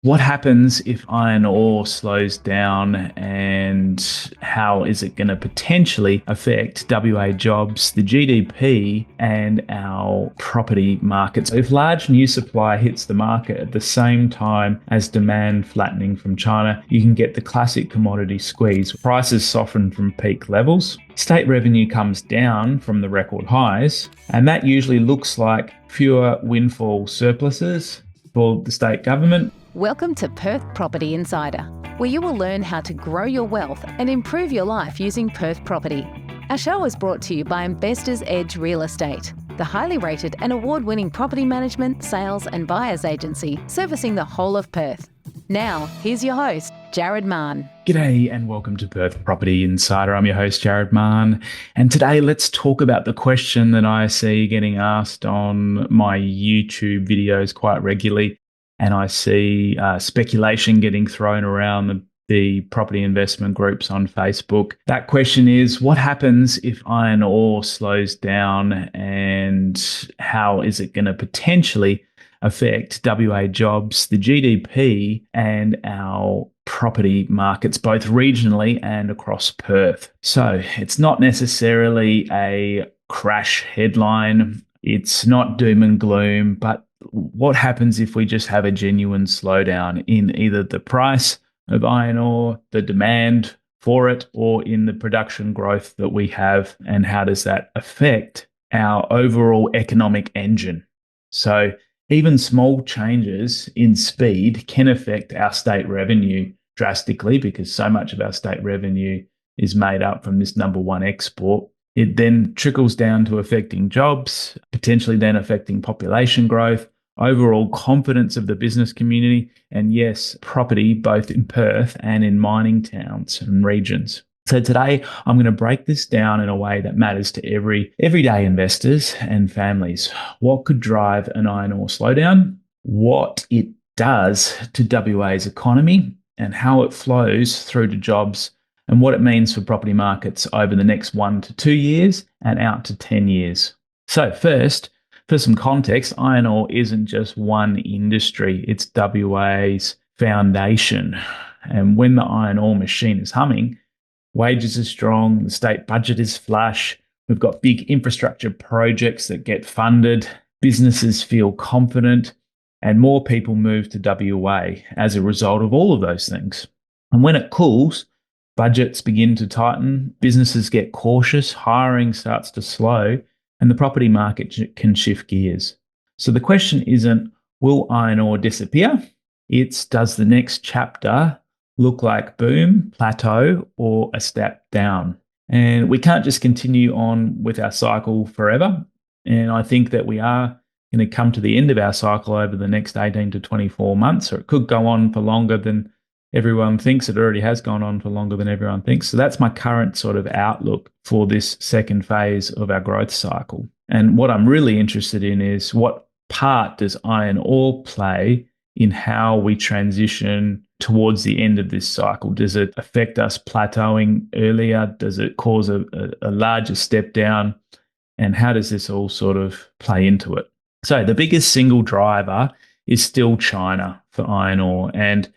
What happens if iron ore slows down, and how is it going to potentially affect WA jobs, the GDP, and our property markets? If large new supply hits the market at the same time as demand flattening from China, you can get the classic commodity squeeze. Prices soften from peak levels. State revenue comes down from the record highs, and that usually looks like fewer windfall surpluses for the state government. Welcome to Perth Property Insider, where you will learn how to grow your wealth and improve your life using Perth property. Our show is brought to you by Investors Edge Real Estate, the highly rated and award-winning property management, sales and buyers agency servicing the whole of Perth. Now, here's your host, Jared Mann. G'day and welcome to Perth Property Insider. I'm your host, Jared Mann. And today let's talk about the question that I see getting asked on my YouTube videos quite regularly. And I see speculation getting thrown around the property investment groups on Facebook. That question is, what happens if iron ore slows down, and how is it going to potentially affect WA jobs, the GDP, and our property markets, both regionally and across Perth? So it's not necessarily a crash headline. It's not doom and gloom, but what happens if we just have a genuine slowdown in either the price of iron ore, the demand for it, or in the production growth that we have? And how does that affect our overall economic engine? So even small changes in speed can affect our state revenue drastically, because so much of our state revenue is made up from this number one export. It then trickles down to affecting jobs, potentially then affecting population growth, overall confidence of the business community, and yes, property both in Perth and in mining towns and regions. So today I'm going to break this down in a way that matters to everyday investors and families. What could drive an iron ore slowdown, what it does to WA's economy, and how it flows through to jobs, and what it means for property markets over the next 1 to 2 years and out to 10 years. So first, for some context, iron ore isn't just one industry, it's WA's foundation. And when the iron ore machine is humming, wages are strong, the state budget is flush, we've got big infrastructure projects that get funded, businesses feel confident, and more people move to WA as a result of all of those things. And when it cools, budgets begin to tighten, businesses get cautious, hiring starts to slow, and the property market can shift gears. So the question isn't, will iron ore disappear? It's, does the next chapter look like boom, plateau, or a step down? And we can't just continue on with our cycle forever. And I think that we are going to come to the end of our cycle over the next 18 to 24 months, or it could go on for longer than everyone thinks. It already has gone on for longer than everyone thinks. So that's my current sort of outlook for this second phase of our growth cycle. And what I'm really interested in is, what part does iron ore play in how we transition towards the end of this cycle? Does it affect us plateauing earlier? Does it cause a larger step down? And how does this all sort of play into it? So the biggest single driver is still China for iron ore, and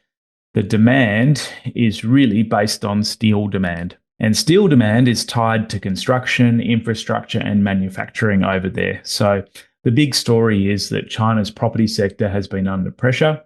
the demand is really based on steel demand. And steel demand is tied to construction, infrastructure, and manufacturing over there. So the big story is that China's property sector has been under pressure,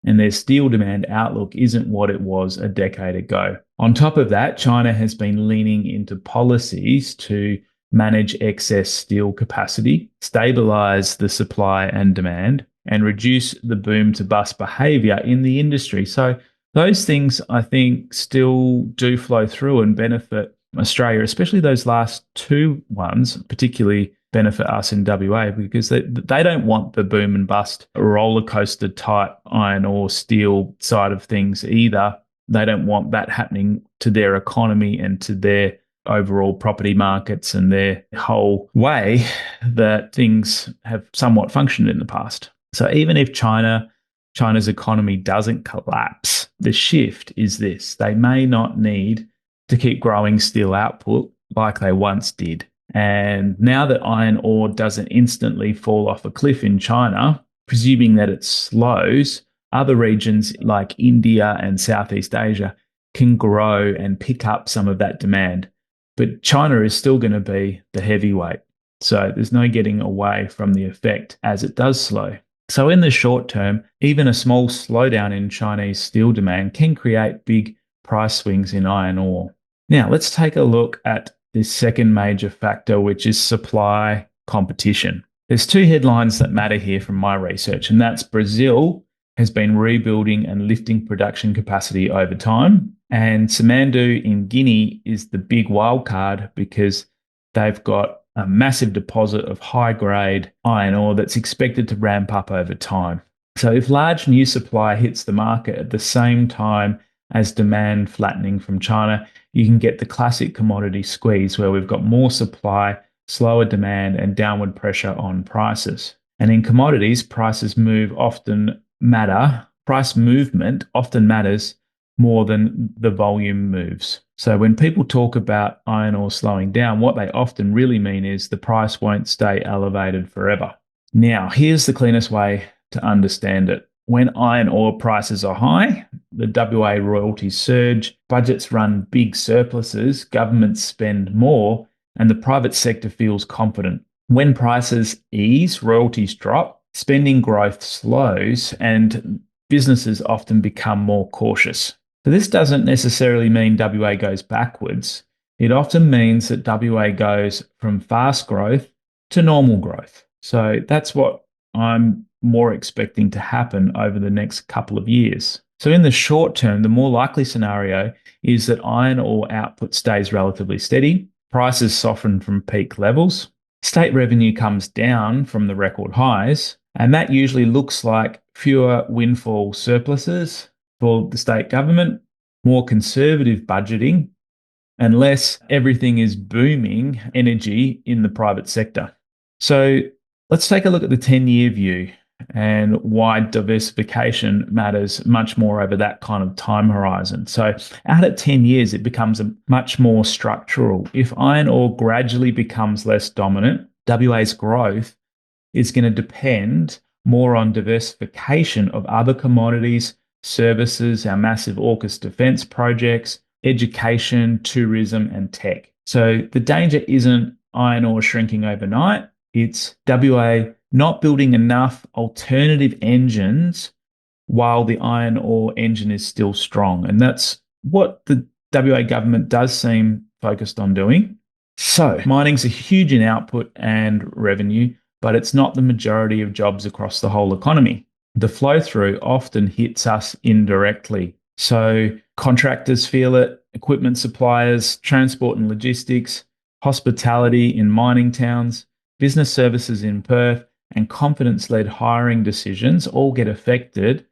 and their steel demand outlook isn't what it was a decade ago. On top of that, China has been leaning into policies to manage excess steel capacity, stabilize the supply and demand, and reduce the boom to bust behavior in the industry. So those things, I think, still do flow through and benefit Australia, especially those last two ones, particularly benefit us in WA, because they don't want the boom and bust roller coaster type iron ore steel side of things either. They don't want that happening to their economy and to their overall property markets and their whole way that things have somewhat functioned in the past. So even if China's economy doesn't collapse, the shift is this: they may not need to keep growing steel output like they once did. And now that iron ore doesn't instantly fall off a cliff in China, presuming that it slows, Other regions like India and Southeast Asia can grow and pick up some of that demand. But China is still going to be the heavyweight. So there's no getting away from the effect as it does slow. So in the short term, even a small slowdown in Chinese steel demand can create big price swings in iron ore. Now, let's take a look at the second major factor, which is supply competition. There's two headlines that matter here from my research, and that's Brazil has been rebuilding and lifting production capacity over time. And Simandou in Guinea is the big wild card because they've got a massive deposit of high-grade iron ore that's expected to ramp up over time. So if large new supply hits the market at the same time as demand flattening from China, you can get the classic commodity squeeze where we've got more supply, slower demand, and downward pressure on prices. And in commodities, price movement often matters more than the volume moves. So when people talk about iron ore slowing down, what they often really mean is the price won't stay elevated forever. Now, here's the cleanest way to understand it. When iron ore prices are high, the WA royalties surge, budgets run big surpluses, governments spend more, and the private sector feels confident. When prices ease, royalties drop, spending growth slows, and businesses often become more cautious. So this doesn't necessarily mean WA goes backwards. It often means that WA goes from fast growth to normal growth. So that's what I'm more expecting to happen over the next couple of years. So in the short term, the more likely scenario is that iron ore output stays relatively steady, prices soften from peak levels, state revenue comes down from the record highs, and that usually looks like fewer windfall surpluses for the state government, more conservative budgeting, and less everything is booming energy in the private sector. So let's take a look at the 10-year view and why diversification matters much more over that kind of time horizon. So out at 10 years, it becomes much more structural. If iron ore gradually becomes less dominant, WA's growth is going to depend more on diversification of other commodities, services, our massive AUKUS defence projects, education, tourism, and tech. So the danger isn't iron ore shrinking overnight. It's WA not building enough alternative engines while the iron ore engine is still strong. And that's what the WA government does seem focused on doing. So mining's a huge in output and revenue, but it's not the majority of jobs across the whole economy. The flow through often hits us indirectly. So contractors feel it, equipment suppliers, transport and logistics, hospitality in mining towns, business services in Perth, and confidence-led hiring decisions all get affected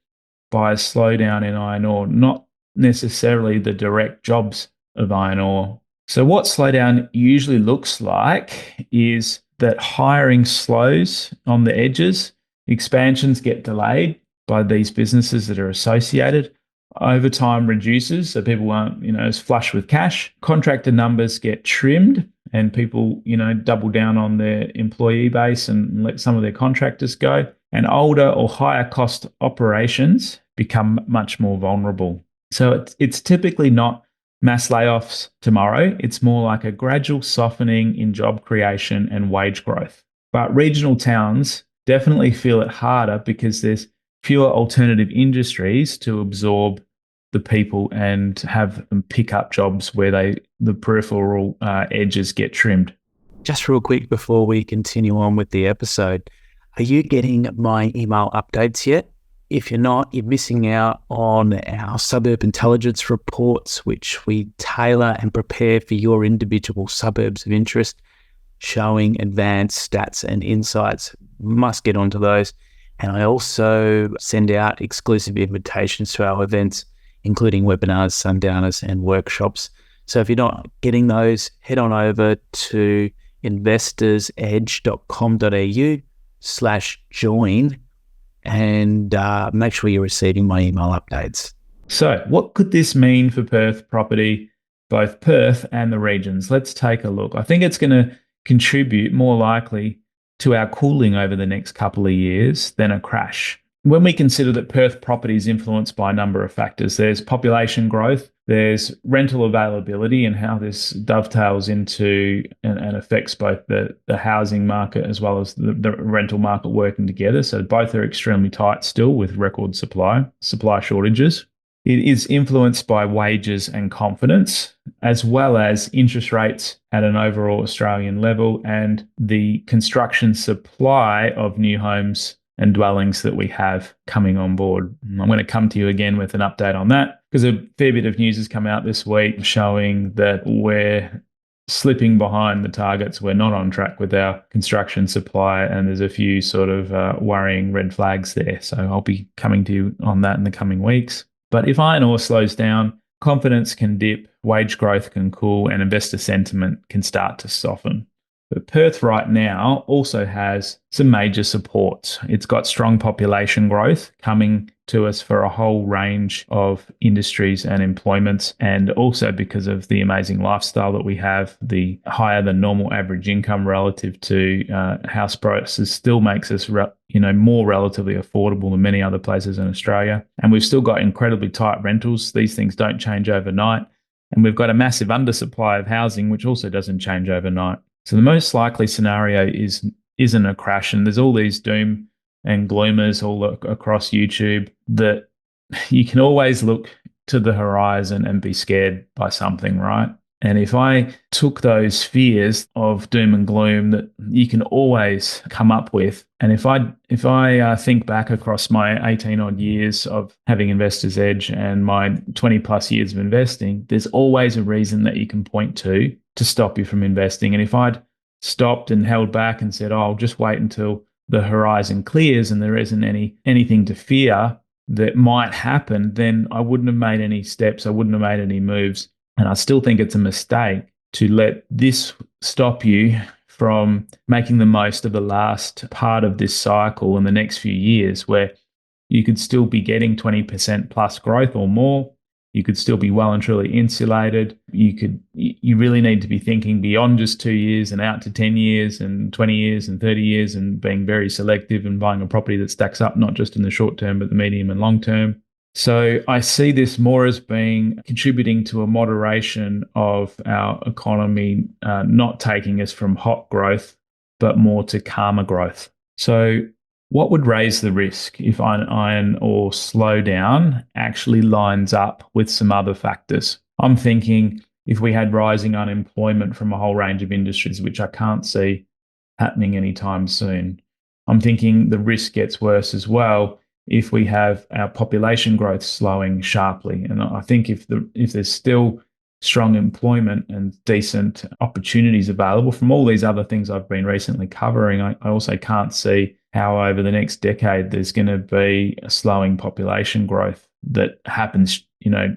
by a slowdown in iron ore, not necessarily the direct jobs of iron ore. So what slowdown usually looks like is that hiring slows on the edges, expansions get delayed by these businesses that are associated, overtime reduces, so people aren't, as flush with cash. Contractor numbers get trimmed and people, double down on their employee base and let some of their contractors go. And older or higher cost operations become much more vulnerable. So it's typically not mass layoffs tomorrow. It's more like a gradual softening in job creation and wage growth. But regional towns definitely feel it harder because there's fewer alternative industries to absorb the people and have them pick up jobs where the peripheral edges get trimmed. Just real quick before we continue on with the episode, are you getting my email updates yet? If you're not, you're missing out on our suburb intelligence reports, which we tailor and prepare for your individual suburbs of interest, showing advanced stats and insights. Must get onto those. And I also send out exclusive invitations to our events, including webinars, sundowners, and workshops. So if you're not getting those, head on over to investorsedge.com.au/join and make sure you're receiving my email updates. So what could this mean for Perth property, both Perth and the regions? Let's take a look. I think it's going to contribute more likely to our cooling over the next couple of years than a crash. when we consider that Perth property is influenced by a number of factors, there's population growth, there's rental availability and how this dovetails into and affects both the housing market as well as the rental market working together. So both are extremely tight still with record supply shortages. It is influenced by wages and confidence, as well as interest rates at an overall Australian level and the construction supply of new homes and dwellings that we have coming on board. I'm going to come to you again with an update on that because a fair bit of news has come out this week showing that we're slipping behind the targets. We're not on track with our construction supply, and there's a few sort of worrying red flags there. So I'll be coming to you on that in the coming weeks. But if iron ore slows down, confidence can dip, wage growth can cool, and investor sentiment can start to soften. But Perth right now also has some major supports. It's got strong population growth coming to us for a whole range of industries and employments, and also because of the amazing lifestyle that we have, the higher than normal average income relative to house prices still makes us more relatively affordable than many other places in Australia. And we've still got incredibly tight rentals. These things don't change overnight. And we've got a massive undersupply of housing, which also doesn't change overnight. So the most likely scenario isn't a crash. And there's all these doom and gloomers all across YouTube that you can always look to the horizon and be scared by something, right? And if I took those fears of doom and gloom that you can always come up with, and if I think back across my 18 odd years of having Investor's Edge and my 20 plus years of investing, there's always a reason that you can point to stop you from investing. And if I'd stopped and held back and said, oh, I'll just wait until the horizon clears and there isn't anything to fear that might happen, then I wouldn't have made any steps. I wouldn't have made any moves. And I still think it's a mistake to let this stop you from making the most of the last part of this cycle in the next few years, where you could still be getting 20% plus growth or more. You could still be well and truly insulated. You really need to be thinking beyond just 2 years and out to 10 years and 20 years and 30 years and being very selective and buying a property that stacks up, not just in the short term, but the medium and long term. So I see this more as being contributing to a moderation of our economy, not taking us from hot growth, but more to calmer growth. So what would raise the risk if iron ore slowdown actually lines up with some other factors? I'm thinking if we had rising unemployment from a whole range of industries, which I can't see happening anytime soon. I'm thinking the risk gets worse as well if we have our population growth slowing sharply. And I think if there's still strong employment and decent opportunities available from all these other things I've been recently covering, I also can't see how over the next decade there's going to be a slowing population growth that happens,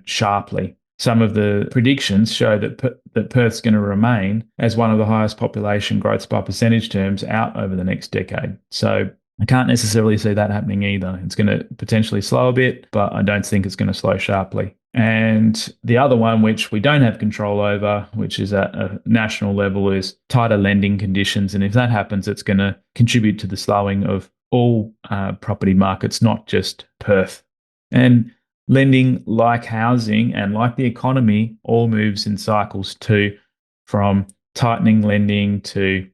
sharply. Some of the predictions show that Perth's going to remain as one of the highest population growths by percentage terms out over the next decade. So I can't necessarily see that happening either. It's going to potentially slow a bit, but I don't think it's going to slow sharply. And the other one, which we don't have control over, which is at a national level, is tighter lending conditions. And if that happens, it's going to contribute to the slowing of all property markets, not just Perth. And lending, like housing and like the economy, all moves in cycles too, from tightening lending to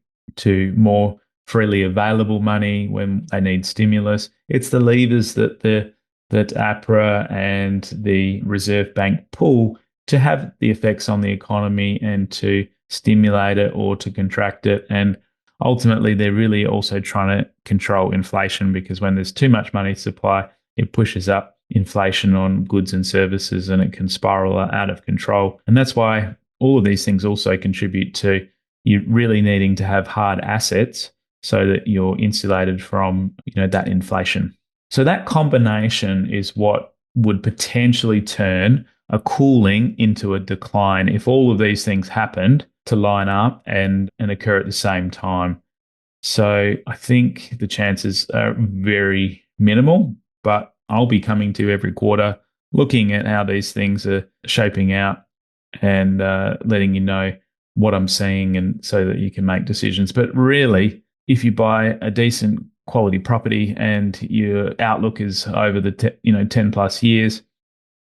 more freely available money when they need stimulus. It's the levers that APRA and the Reserve Bank pull to have the effects on the economy and to stimulate it or to contract it. And ultimately, they're really also trying to control inflation, because when there's too much money supply, it pushes up inflation on goods and services and it can spiral out of control. And that's why all of these things also contribute to you really needing to have hard assets so that you're insulated from, that inflation. So that combination is what would potentially turn a cooling into a decline if all of these things happened to line up and occur at the same time. So I think the chances are very minimal, but I'll be coming to every quarter looking at how these things are shaping out and letting you know what I'm seeing, and so that you can make decisions. But really, if you buy a decent quality property and your outlook is over the 10 plus years,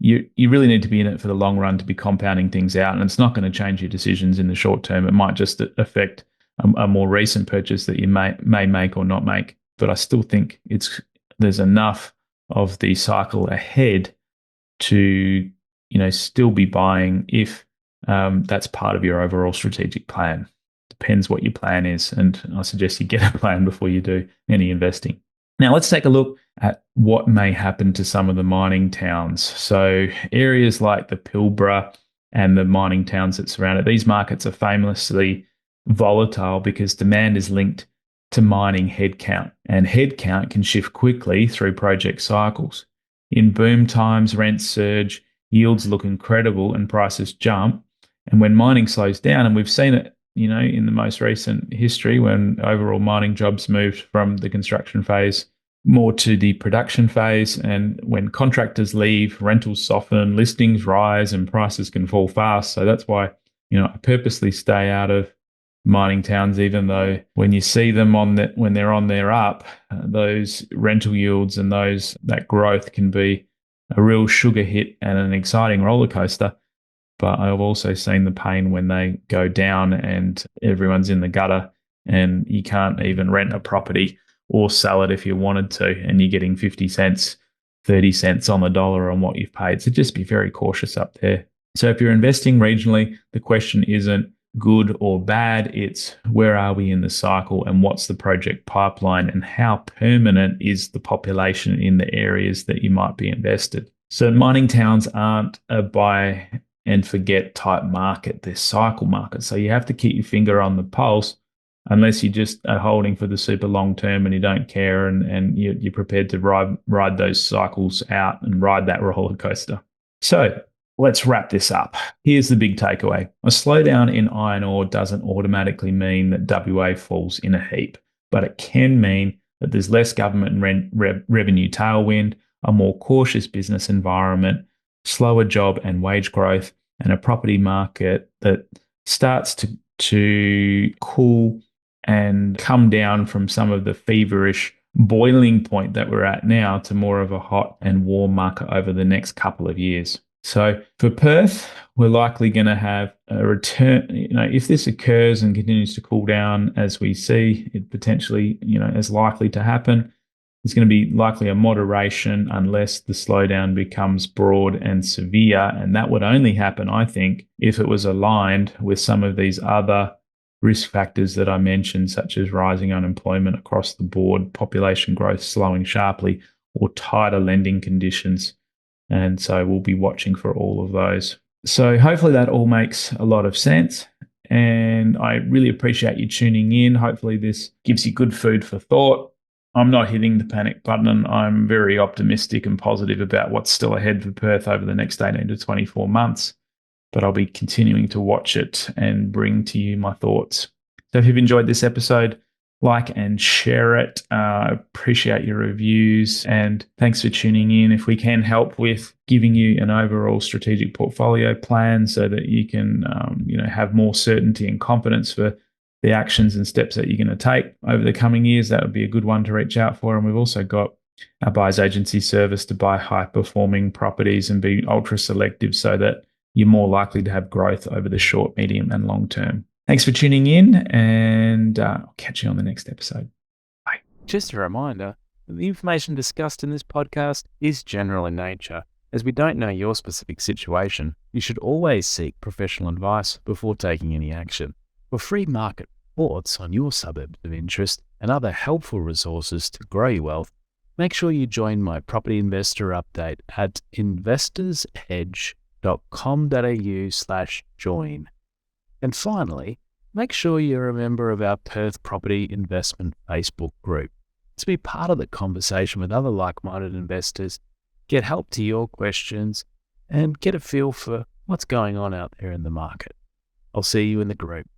you really need to be in it for the long run to be compounding things out. And it's not going to change your decisions in the short term. It might just affect a more recent purchase that you may make or not make. But I still think there's enough of the cycle ahead to still be buying if that's part of your overall strategic plan. Depends what your plan is, and I suggest you get a plan before you do any investing. Now let's take a look at what may happen to some of the mining towns. So areas like the Pilbara and the mining towns that surround it, these markets are famously volatile because demand is linked to mining headcount, and headcount can shift quickly through project cycles. In boom times, rents surge, yields look incredible, and prices jump. And when mining slows down, and we've seen it, in the most recent history, when overall mining jobs moved from the construction phase more to the production phase, and when contractors leave, rentals soften, listings rise, and prices can fall fast. So that's why, I purposely stay out of mining towns, even though when you see them when they're on their up, those rental yields and that growth can be a real sugar hit and an exciting roller coaster. But I've also seen the pain when they go down and everyone's in the gutter and you can't even rent a property or sell it if you wanted to, and you're getting 50 cents, 30 cents on the dollar on what you've paid. So just be very cautious up there. So if you're investing regionally, the question isn't good or bad, it's where are we in the cycle and what's the project pipeline and how permanent is the population in the areas that you might be invested. So mining towns aren't a buy and forget type market, they're cycle markets. So you have to keep your finger on the pulse unless you just are holding for the super long term and you don't care and you're prepared to ride those cycles out and ride that roller coaster. So let's wrap this up. Here's the big takeaway. A slowdown in iron ore doesn't automatically mean that WA falls in a heap, but it can mean that there's less government revenue tailwind, a more cautious business environment, slower job and wage growth, and a property market that starts to cool and come down from some of the feverish boiling point that we're at now to more of a hot and warm market over the next couple of years. So for Perth, we're likely going to have a return. If this occurs and continues to cool down as we see it potentially, is likely to happen, there's going to be likely a moderation unless the slowdown becomes broad and severe. And that would only happen, I think, if it was aligned with some of these other risk factors that I mentioned, such as rising unemployment across the board, population growth slowing sharply, or tighter lending conditions. And so we'll be watching for all of those. So hopefully that all makes a lot of sense. And I really appreciate you tuning in. Hopefully this gives you good food for thought. I'm not hitting the panic button. I'm very optimistic and positive about what's still ahead for Perth over the next 18 to 24 months. But I'll be continuing to watch it and bring to you my thoughts. So if you've enjoyed this episode, like and share it. Appreciate your reviews, and thanks for tuning in. If we can help with giving you an overall strategic portfolio plan so that you can have more certainty and confidence for the actions and steps that you're going to take over the coming years, that would be a good one to reach out for. And we've also got our buyer's agency service to buy high-performing properties and be ultra-selective so that you're more likely to have growth over the short, medium, and long term. Thanks for tuning in, and I'll catch you on the next episode. Bye. Just a reminder, the information discussed in this podcast is general in nature. As we don't know your specific situation, you should always seek professional advice before taking any action. For free market reports on your suburbs of interest and other helpful resources to grow your wealth, make sure you join my property investor update at investorsedge.com.au/join. And finally, make sure you're a member of our Perth Property Investment Facebook group to be part of the conversation with other like-minded investors, get help to your questions, and get a feel for what's going on out there in the market. I'll see you in the group.